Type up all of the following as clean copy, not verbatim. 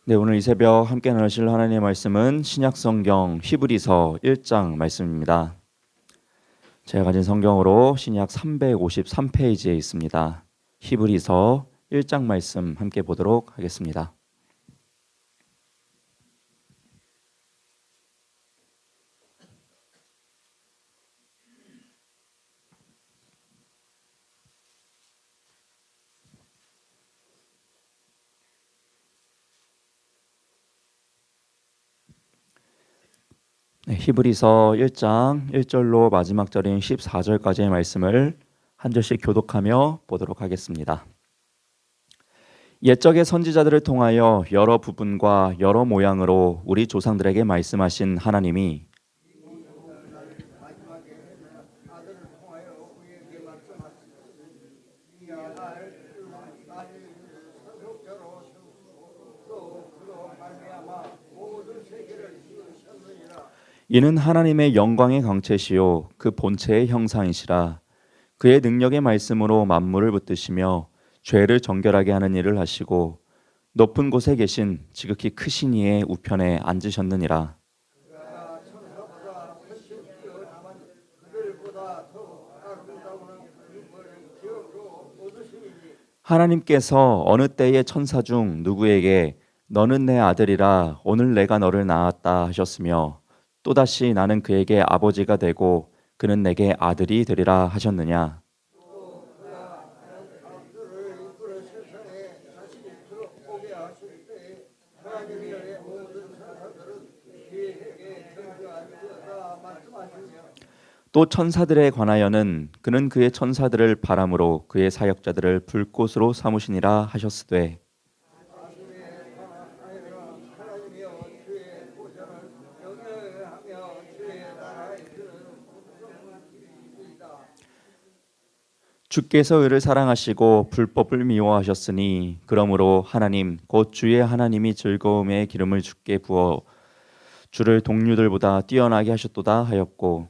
네, 오늘 이 새벽 함께 나누실 하나님의 말씀은 신약성경 히브리서 1장 말씀입니다. 제가 가진 성경으로 신약 353페이지에 있습니다. 히브리서 1장 말씀 함께 보도록 하겠습니다. 네, 히브리서 1장 1절로 마지막 절인 14절까지의 말씀을 한 절씩 교독하며 보도록 하겠습니다. 옛적의 선지자들을 통하여 여러 부분과 여러 모양으로 우리 조상들에게 말씀하신 하나님이 이는 하나님의 영광의 광채시요 그 본체의 형상이시라. 그의 능력의 말씀으로 만물을 붙드시며 죄를 정결하게 하는 일을 하시고 높은 곳에 계신 지극히 크신 이의 우편에 앉으셨느니라. 하나님께서 어느 때의 천사 중 누구에게 너는 내 아들이라 오늘 내가 너를 낳았다 하셨으며 또다시 나는 그에게 아버지가 되고 그는 내게 아들이 되리라 하셨느냐. 또 천사들에 관하여는 그는 그의 천사들을 바람으로 그의 사역자들을 불꽃으로 삼으시니라 하셨으되 주께서 의를 사랑하시고 불법을 미워하셨으니 그러므로 하나님 곧 주의 하나님이 즐거움의 기름을 주께 부어 주를 동류들보다 뛰어나게 하셨도다 하였고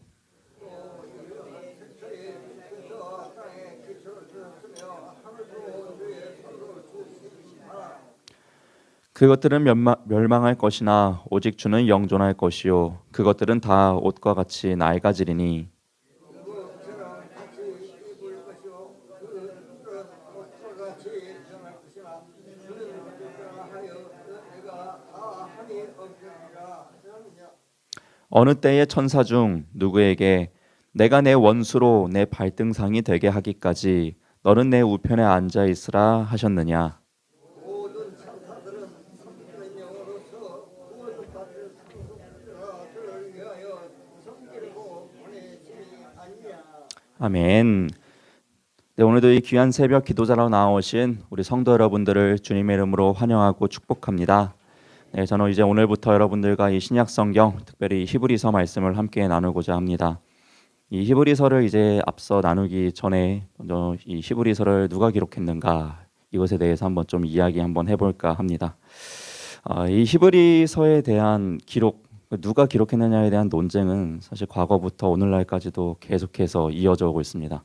그것들은 멸망할 것이나 오직 주는 영존할 것이요 그것들은 다 옷과 같이 낡아지리니 어느 때의 천사 중 누구에게 내가 내 원수로 내 발등상이 되게 하기까지 너는 내 우편에 앉아 있으라 하셨느냐. 아멘. 네, 오늘도 이 귀한 새벽 기도자로 나오신 우리 성도 여러분들을 주님의 이름으로 환영하고 축복합니다. 네, 저는 이제 오늘부터 여러분들과 이 신약 성경, 특별히 히브리서 말씀을 함께 나누고자 합니다. 이 히브리서를 이제 앞서 나누기 전에 먼저 이 히브리서를 누가 기록했는가 이것에 대해서 한번 좀 이야기 한번 해볼까 합니다. 이 히브리서에 대한 기록, 누가 기록했느냐에 대한 논쟁은 사실 과거부터 오늘날까지도 계속해서 이어져 오고 있습니다.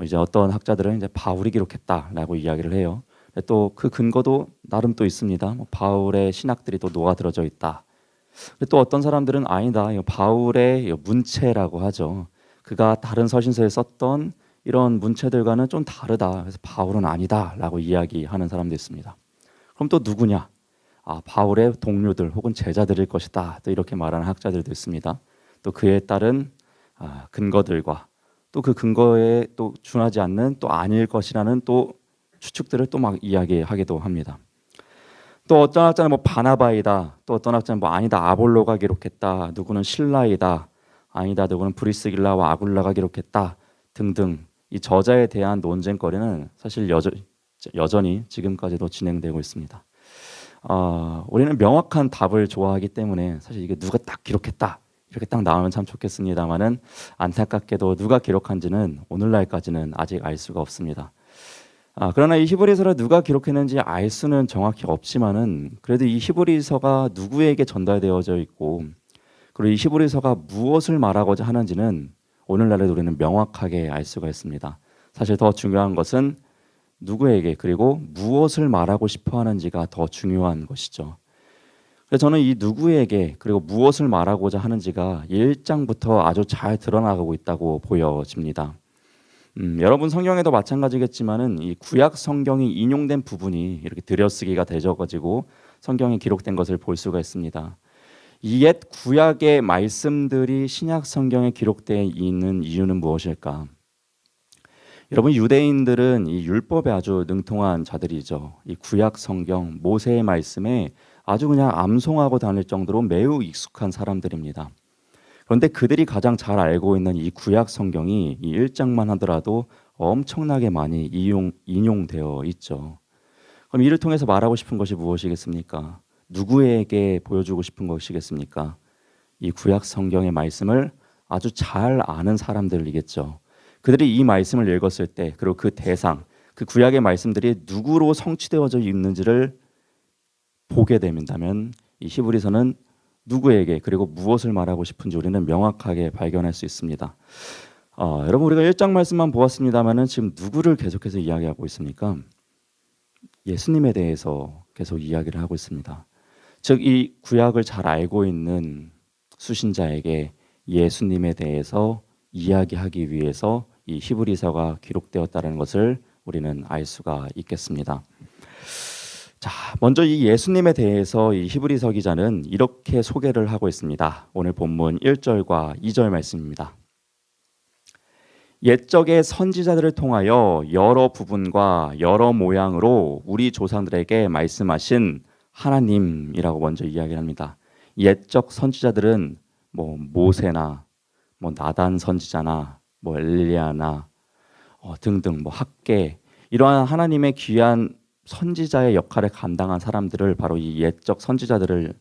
이제 어떤 학자들은 이제 바울이 기록했다라고 이야기를 해요. 또 그 근거도 나름 또 있습니다. 바울의 신학들이 또 녹아들어져 있다. 또 어떤 사람들은 아니다. 바울의 문체라고 하죠. 그가 다른 서신서에 썼던 이런 문체들과는 좀 다르다. 그래서 바울은 아니다라고 이야기하는 사람도 있습니다. 그럼 또 누구냐? 바울의 동료들 혹은 제자들일 것이다. 또 이렇게 말하는 학자들도 있습니다. 또 그에 따른 근거들과 또 그 근거에 또 준하지 않는 또 아닐 것이라는 또 추측들을 또 막 이야기하기도 합니다. 또 어떤 학자는 바나바이다. 또 어떤 학자는 아니다. 아볼로가 기록했다. 누구는 실라이다. 아니다. 누구는 브리스길라와 아굴라가 기록했다. 등등 이 저자에 대한 논쟁거리는 사실 여전히 지금까지도 진행되고 있습니다. 우리는 명확한 답을 좋아하기 때문에 사실 이게 누가 딱 기록했다 이렇게 딱 나오면 참 좋겠습니다만은 안타깝게도 누가 기록한지는 오늘날까지는 아직 알 수가 없습니다. 그러나 이 히브리서를 누가 기록했는지 알 수는 정확히 없지만은 그래도 이 히브리서가 누구에게 전달되어져 있고 그리고 이 히브리서가 무엇을 말하고자 하는지는 오늘날에도 우리는 명확하게 알 수가 있습니다. 사실 더 중요한 것은 누구에게 그리고 무엇을 말하고 싶어 하는지가 더 중요한 것이죠. 그래서 저는 이 누구에게 그리고 무엇을 말하고자 하는지가 1장부터 아주 잘 드러나가고 있다고 보여집니다. 여러분 성경에도 마찬가지겠지만은 이 구약 성경이 인용된 부분이 이렇게 들여쓰기가 되져가지고 성경에 기록된 것을 볼 수가 있습니다. 이 옛 구약의 말씀들이 신약 성경에 기록되어 있는 이유는 무엇일까? 여러분 유대인들은 이 율법에 아주 능통한 자들이죠. 이 구약 성경 모세의 말씀에 아주 그냥 암송하고 다닐 정도로 매우 익숙한 사람들입니다. 그런데 그들이 가장 잘 알고 있는 이 구약 성경이 이 1장만 하더라도 엄청나게 많이 인용되어 있죠. 그럼 이를 통해서 말하고 싶은 것이 무엇이겠습니까? 누구에게 보여주고 싶은 것이겠습니까? 이 구약 성경의 말씀을 아주 잘 아는 사람들이겠죠. 그들이 이 말씀을 읽었을 때 그리고 그 대상, 그 구약의 말씀들이 누구로 성취되어져 있는지를 보게 된다면 이 히브리서는 누구에게 그리고 무엇을 말하고 싶은지 우리는 명확하게 발견할 수 있습니다. 여러분 우리가 1장 말씀만 보았습니다만은 지금 누구를 계속해서 이야기하고 있습니까? 예수님에 대해서 계속 이야기를 하고 있습니다. 즉 이 구약을 잘 알고 있는 수신자에게 예수님에 대해서 이야기하기 위해서 이 히브리서가 기록되었다는 것을 우리는 알 수가 있겠습니다. 자, 먼저 이 예수님에 대해서 이 히브리서 기자는 이렇게 소개를 하고 있습니다. 오늘 본문 1절과 2절 말씀입니다. 옛적의 선지자들을 통하여 여러 부분과 여러 모양으로 우리 조상들에게 말씀하신 하나님이라고 먼저 이야기합니다. 옛적 선지자들은 뭐 모세나 뭐 나단 선지자나 뭐 엘리야나 등등 뭐 학계 이러한 하나님의 귀한 선지자의 역할을 감당한 사람들을 바로 이 옛적 선지자들을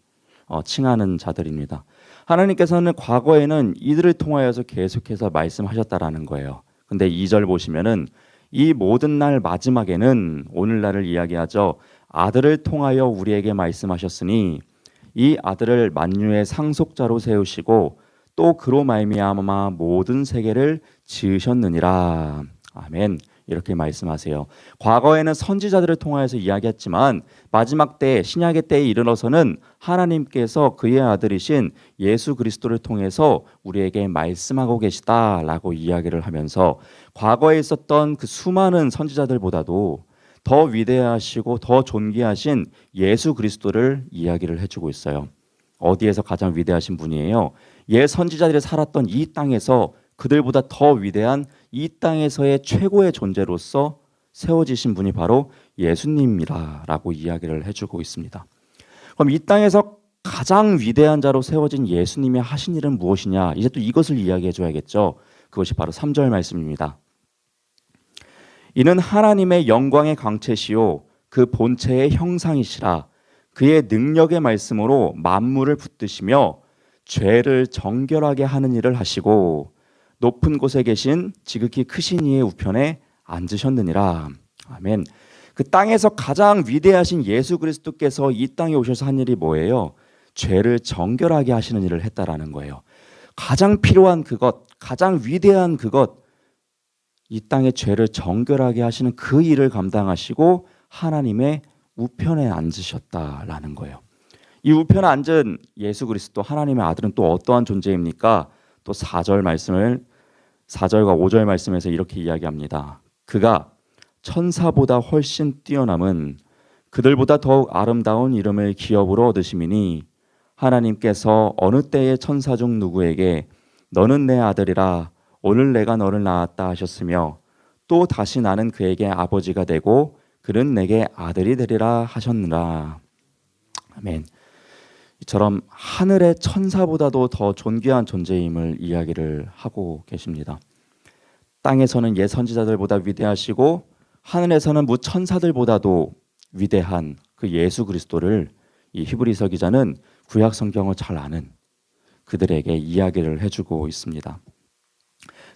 칭하는 자들입니다. 하나님께서는 과거에는 이들을 통하여서 계속해서 말씀하셨다라는 거예요. 근데 2절 보시면은 이 모든 날 마지막에는 오늘날을 이야기하죠. 아들을 통하여 우리에게 말씀하셨으니 이 아들을 만유의 상속자로 세우시고 또 그로 말미암아 모든 세계를 지으셨느니라. 아멘. 이렇게 말씀하세요. 과거에는 선지자들을 통하여서 이야기했지만 마지막 때 신약의 때에 이르러서는 하나님께서 그의 아들이신 예수 그리스도를 통해서 우리에게 말씀하고 계시다라고 이야기를 하면서 과거에 있었던 그 수많은 선지자들보다도 더 위대하시고 더 존귀하신 예수 그리스도를 이야기를 해주고 있어요. 어디에서 가장 위대하신 분이에요? 옛 선지자들이 살았던 이 땅에서 그들보다 더 위대한 이 땅에서의 최고의 존재로서 세워지신 분이 바로 예수님이라고 이야기를 해주고 있습니다. 그럼 이 땅에서 가장 위대한 자로 세워진 예수님이 하신 일은 무엇이냐? 이제 또 이것을 이야기해 줘야겠죠. 그것이 바로 3절 말씀입니다. 이는 하나님의 영광의 광채시요 그 본체의 형상이시라. 그의 능력의 말씀으로 만물을 붙드시며 죄를 정결하게 하는 일을 하시고 높은 곳에 계신 지극히 크신 이의 우편에 앉으셨느니라. 아멘. 그 땅에서 가장 위대하신 예수 그리스도께서 이 땅에 오셔서 한 일이 뭐예요? 죄를 정결하게 하시는 일을 했다라는 거예요. 가장 필요한 그것, 가장 위대한 그것, 이 땅의 죄를 정결하게 하시는 그 일을 감당하시고 하나님의 우편에 앉으셨다라는 거예요. 이 우편에 앉은 예수 그리스도 하나님의 아들은 또 어떠한 존재입니까? 또 4절과 5절 말씀에서 이렇게 이야기합니다. 그가 천사보다 훨씬 뛰어남은 그들보다 더욱 아름다운 이름을 기업으로 얻으심이니 하나님께서 어느 때의 천사 중 누구에게 너는 내 아들이라 오늘 내가 너를 낳았다 하셨으며 또 다시 나는 그에게 아버지가 되고 그는 내게 아들이 되리라 하셨느라. 아멘. 이처럼 하늘의 천사보다도 더 존귀한 존재임을 이야기를 하고 계십니다. 땅에서는 옛 선지자들보다 위대하시고 하늘에서는 무 천사들보다도 위대한 그 예수 그리스도를 이 히브리서 기자는 구약 성경을 잘 아는 그들에게 이야기를 해주고 있습니다.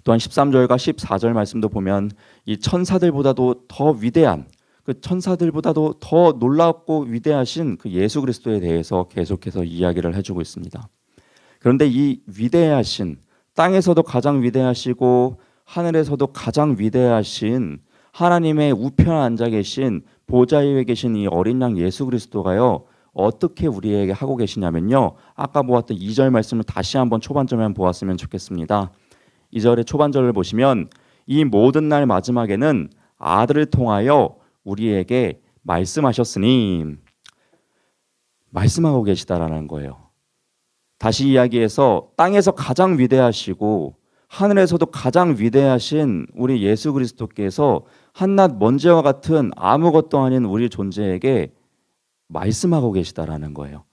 또한 13절과 14절 말씀도 보면 이 천사들보다도 더 위대한 그 천사들보다도 더 놀랍고 위대하신 그 예수 그리스도에 대해서 계속해서 이야기를 해주고 있습니다. 그런데 이 위대하신 땅에서도 가장 위대하시고 하늘에서도 가장 위대하신 하나님의 우편에 앉아 계신 보좌 위에 계신 이 어린 양 예수 그리스도가요 어떻게 우리에게 하고 계시냐면요. 아까 보았던 2절 말씀을 다시 한번 초반절만 보았으면 좋겠습니다. 2절의 초반절을 보시면 이 모든 날 마지막에는 아들을 통하여 우리에게 말씀하셨으니 말씀하고 계시다라는 거예요. 다시 이야기해서 땅에서 가장 위대하시고 하늘에서도 가장 위대하신 우리 예수 그리스도께서 한낱 먼지와 같은 아무것도 아닌 우리 존재에게 말씀하고 계시다라는 거예요.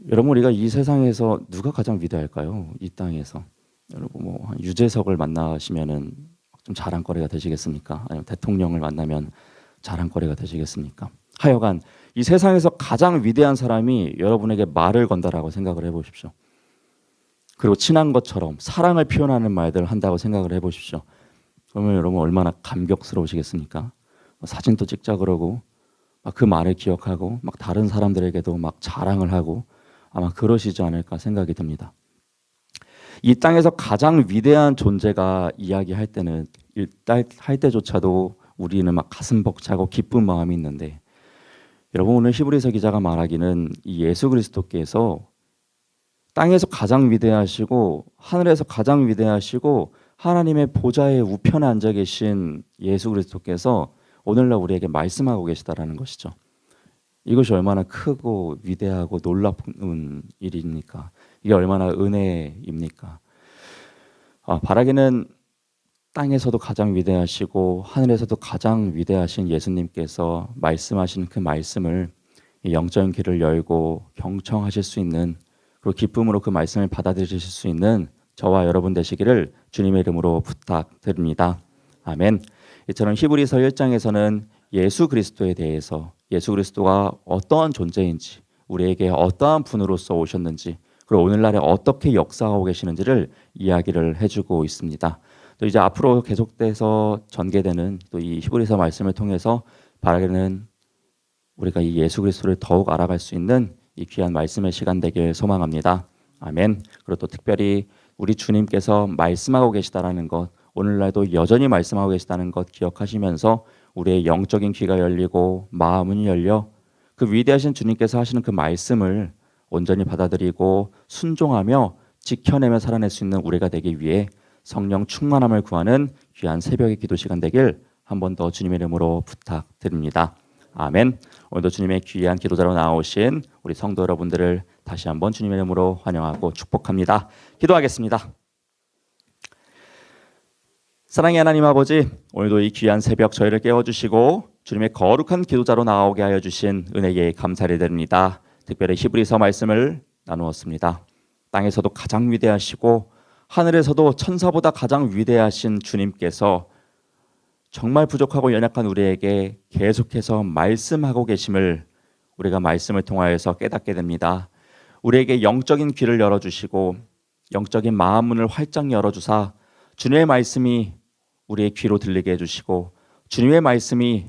여러분, 우리가 이 세상에서 누가 가장 위대할까요? 이 땅에서. 여러분, 뭐 유재석을 만나시면은 좀 자랑거리가 되시겠습니까? 아니면 대통령을 만나면 자랑거리가 되시겠습니까? 하여간 이 세상에서 가장 위대한 사람이 여러분에게 말을 건다라고 생각을 해보십시오. 그리고 친한 것처럼 사랑을 표현하는 말들을 한다고 생각을 해보십시오. 그러면 여러분 얼마나 감격스러우시겠습니까? 사진도 찍자 그러고 막 그 말을 기억하고 막 다른 사람들에게도 막 자랑을 하고 아마 그러시지 않을까 생각이 듭니다. 이 땅에서 가장 위대한 존재가 이야기할 때는 일단 할 때조차도 우리는 막 가슴 벅차고 기쁜 마음이 있는데, 여러분 오늘 히브리서 기자가 말하기는 이 예수 그리스도께서 땅에서 가장 위대하시고 하늘에서 가장 위대하시고 하나님의 보좌의 우편에 앉아 계신 예수 그리스도께서 오늘날 우리에게 말씀하고 계시다라는 것이죠. 이것이 얼마나 크고 위대하고 놀라운 일입니까? 이게 얼마나 은혜입니까? 바라기는 땅에서도 가장 위대하시고 하늘에서도 가장 위대하신 예수님께서 말씀하신 그 말씀을 영적인 길을 열고 경청하실 수 있는, 그리고 기쁨으로 그 말씀을 받아들이실 수 있는 저와 여러분 되시기를 주님의 이름으로 부탁드립니다. 아멘. 이처럼 히브리서 1장에서는 예수 그리스도에 대해서, 예수 그리스도가 어떠한 존재인지, 우리에게 어떠한 분으로서 오셨는지, 그리고 오늘날에 어떻게 역사하고 계시는지를 이야기를 해주고 있습니다. 또 이제 앞으로 계속돼서 전개되는 또 이 히브리서 말씀을 통해서 바라기는 우리가 이 예수 그리스도를 더욱 알아갈 수 있는 이 귀한 말씀의 시간 되길 소망합니다. 아멘. 그리고 또 특별히 우리 주님께서 말씀하고 계시다라는 것, 오늘날도 여전히 말씀하고 계시다는 것 기억하시면서 우리의 영적인 귀가 열리고 마음은 열려 그 위대하신 주님께서 하시는 그 말씀을 온전히 받아들이고 순종하며 지켜내며 살아낼 수 있는 우리가 되기 위해 성령 충만함을 구하는 귀한 새벽의 기도 시간 되길 한 번 더 주님의 이름으로 부탁드립니다. 아멘. 오늘도 주님의 귀한 기도자로 나오신 우리 성도 여러분들을 다시 한번 주님의 이름으로 환영하고 축복합니다. 기도하겠습니다. 사랑의 하나님 아버지, 오늘도 이 귀한 새벽 저희를 깨워주시고 주님의 거룩한 기도자로 나오게 하여 주신 은혜에 감사를 드립니다. 특별히 히브리서 말씀을 나누었습니다. 땅에서도 가장 위대하시고 하늘에서도 천사보다 가장 위대하신 주님께서 정말 부족하고 연약한 우리에게 계속해서 말씀하고 계심을 우리가 말씀을 통하여서 깨닫게 됩니다. 우리에게 영적인 귀를 열어주시고 영적인 마음 문을 활짝 열어주사 주님의 말씀이 우리의 귀로 들리게 해주시고 주님의 말씀이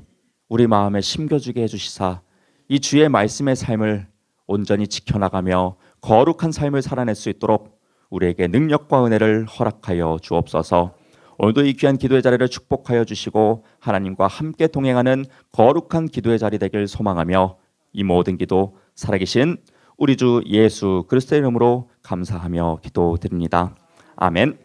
우리 마음에 심겨주게 해주시사 이 주의 말씀의 삶을 온전히 지켜나가며 거룩한 삶을 살아낼 수 있도록 우리에게 능력과 은혜를 허락하여 주옵소서. 오늘도 이 귀한 기도의 자리를 축복하여 주시고 하나님과 함께 동행하는 거룩한 기도의 자리 되길 소망하며 이 모든 기도 살아계신 우리 주 예수 그리스도의 이름으로 감사하며 기도드립니다. 아멘.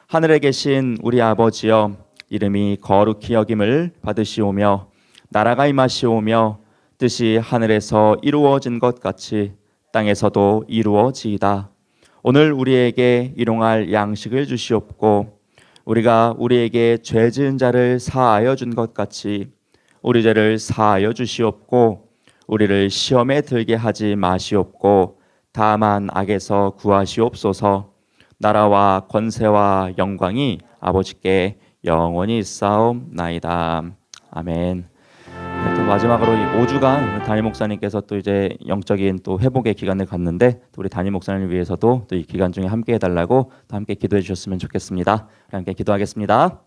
하늘에 계신 우리 아버지여, 이름이 거룩히 여김을 받으시오며 나라가 임하시오며 뜻이 하늘에서 이루어진 것 같이 땅에서도 이루어지이다. 오늘 우리에게 일용할 양식을 주시옵고 우리가 우리에게 죄 지은 자를 사하여 준 것 같이 우리 죄를 사하여 주시옵고 우리를 시험에 들게 하지 마시옵고 다만 악에서 구하시옵소서. 나라와 권세와 영광이 아버지께 영원히 있사옵나이다. 아멘. 또 마지막으로 이 5주간 담임 목사님께서 또 이제 영적인 또 회복의 기간을 갖는데 또 우리 담임 목사님을 위해서도 또 이 기간 중에 함께 해달라고 또 함께 기도해 주셨으면 좋겠습니다. 함께 기도하겠습니다.